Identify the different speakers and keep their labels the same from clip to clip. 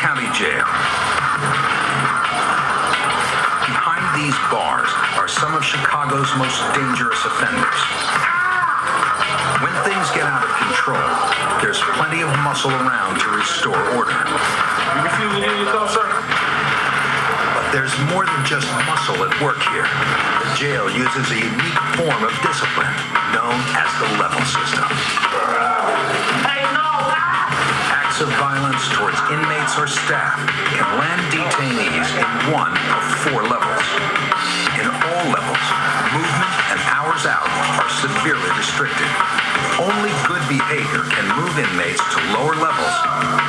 Speaker 1: County Jail. Behind these bars are some of Chicago's most dangerous offenders. When things get out of control, there's plenty of muscle around to restore order.
Speaker 2: You refuse to hear yourself, sir?
Speaker 1: But there's more than just muscle at work here. The jail uses a unique form of discipline known as the level system. Acts of violence towards inmates or staff can land detainees in one of 4 levels. In all levels, movement and hours out are severely restricted. Only good behavior can move inmates to lower levels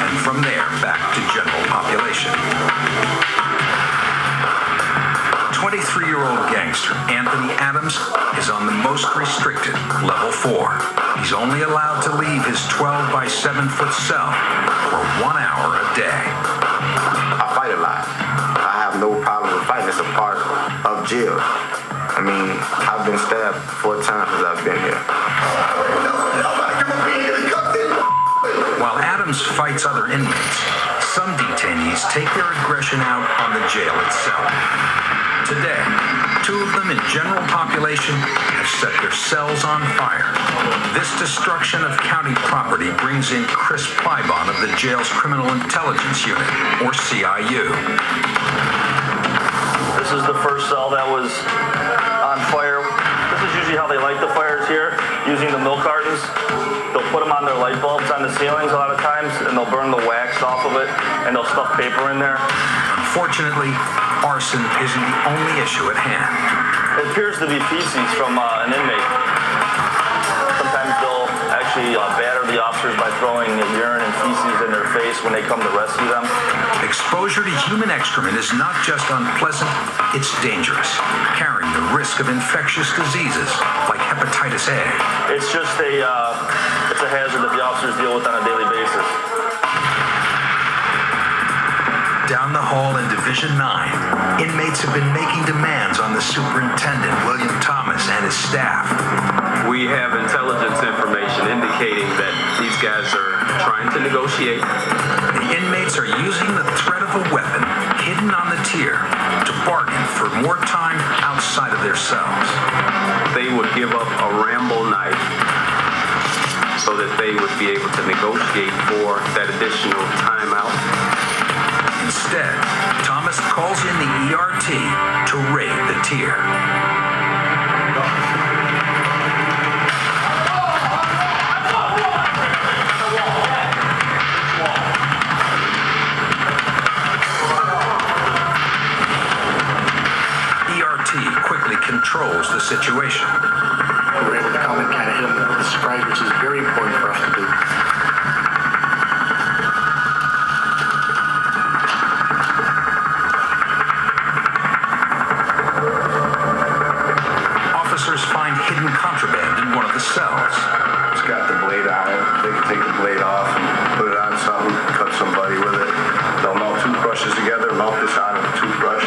Speaker 1: and from there back to general population. 23-year-old gangster Anthony Adams is on the most restricted, level 4. He's only allowed to leave his 12 by 7-foot cell for 1 hour a day.
Speaker 3: I fight a lot. I have no problem with fighting. It's a part of jail. I mean, I've been stabbed 4 times since I've been here.
Speaker 1: While Adams fights other inmates, some detainees take their aggression out on the jail itself. Today, 2 of them in general population have set their cells on fire. This destruction of county property brings in Chris Plybon of the jail's Criminal Intelligence Unit, or CIU.
Speaker 4: This is the first cell that was on fire. This is usually how they light the fires here, using the milk cartons. They'll put them on their light bulbs on the ceilings a lot of times, and they'll burn the wax off of it, and they'll stuff paper in there.
Speaker 1: Unfortunately, arson isn't the only issue at hand.
Speaker 4: It appears to be feces from an inmate. Sometimes they'll actually batter the officers by throwing urine and feces in their face when they come to rescue them.
Speaker 1: Exposure to human excrement is not just unpleasant, it's dangerous, carrying the risk of infectious diseases like hepatitis A.
Speaker 4: It's just it's a hazard that the officers deal with on a daily basis.
Speaker 1: Down the hall in Division 9, inmates have been making demands on the superintendent, William Thomas, and his staff.
Speaker 5: We have intelligence information indicating that these guys are trying to negotiate.
Speaker 1: The inmates are using the threat of a weapon hidden on the tier to bargain for more time outside of their cells.
Speaker 5: They would give up a Rambo knife so that they would be able to negotiate for that additional time out.
Speaker 1: Instead, Thomas calls in the ERT to raid the tier. ERT quickly controls the situation.
Speaker 6: We were able to come and kind of hit them with the surprise, which is very important for us to do.
Speaker 1: Find hidden contraband in one of the cells.
Speaker 3: It's got the blade on it. They can take the blade off and put it on something, cut somebody with it. They'll melt toothbrushes together, melt this on a toothbrush.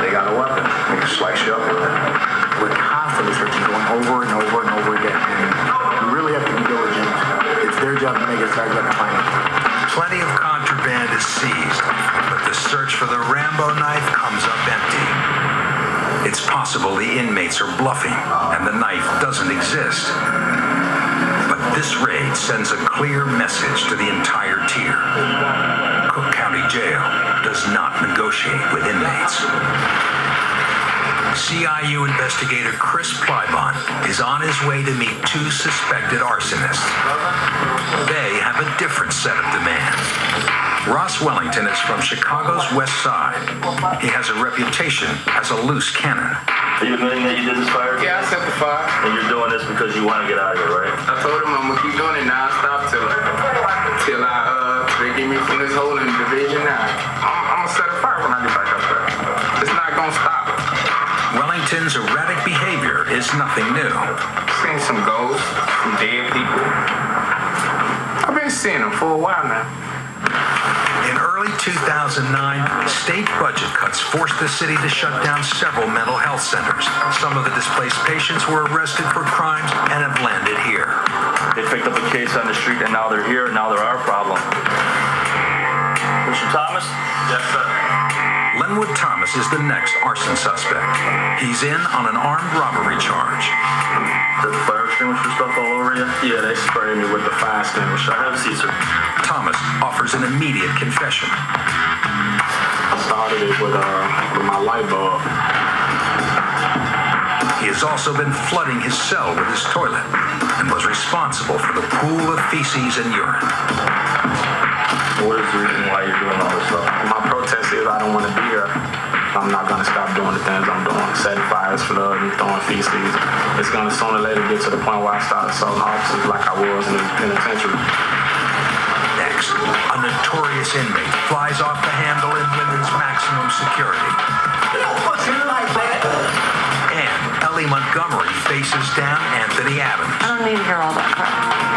Speaker 3: They got a weapon. They can slice you up with it.
Speaker 6: We're constantly searching, going over and over and over again. And we really have to be diligent. It's their job to make us our job to find it.
Speaker 1: Plenty of contraband is seized, but the search for the Rambo knife comes up empty. It's possible the inmates are bluffing and the knife doesn't exist. But this raid sends a clear message to the entire tier. Cook County Jail does not negotiate with inmates. CIU investigator Chris Plybon is on his way to meet 2 suspected arsonists. They have a different set of demands. Ross Wellington is from Chicago's West Side. He has a reputation as a loose cannon.
Speaker 4: Are you admitting that you did this fire?
Speaker 7: Yeah, I set the fire.
Speaker 4: And you're doing this because you want to get out of here, right?
Speaker 7: I told him I'm gonna keep doing it nonstop till they get me from this hole in Division 9. I'm gonna set a fire when I get back up there. It's not gonna stop.
Speaker 1: Wellington's erratic behavior is nothing new.
Speaker 7: Seen some ghosts, some dead people. I've been seeing them for a while now.
Speaker 1: In early 2009, state budget cuts forced the city to shut down several mental health centers. Some of the displaced patients were arrested for crimes and have landed here.
Speaker 4: They picked up a case on the street and now they're here and now they're our problem. Mr. Thomas?
Speaker 2: Yes, sir.
Speaker 1: Lenwood Thomas is the next arson suspect. He's in on an armed robbery charge.
Speaker 4: Did the fire extinguisher stuff all over you?
Speaker 2: Yeah, they sprayed me with the fire extinguisher.
Speaker 4: Have a seat, sir.
Speaker 1: Thomas offers an immediate confession.
Speaker 2: I started it with my light bulb.
Speaker 1: He has also been flooding his cell with his toilet and was responsible for the pool of feces and urine.
Speaker 4: What is the reason why you're doing all this stuff?
Speaker 2: My protest is I don't want to be here. I'm not going to stop doing the things I'm doing. Setting fires, flooding, throwing feces. It's going to sooner or later get to the point where I start assaulting officers like I was in the penitentiary.
Speaker 1: Next, a notorious inmate flies off the handle in women's maximum security. And Ellie Montgomery faces down Anthony Adams.
Speaker 8: I don't need to hear all that crap.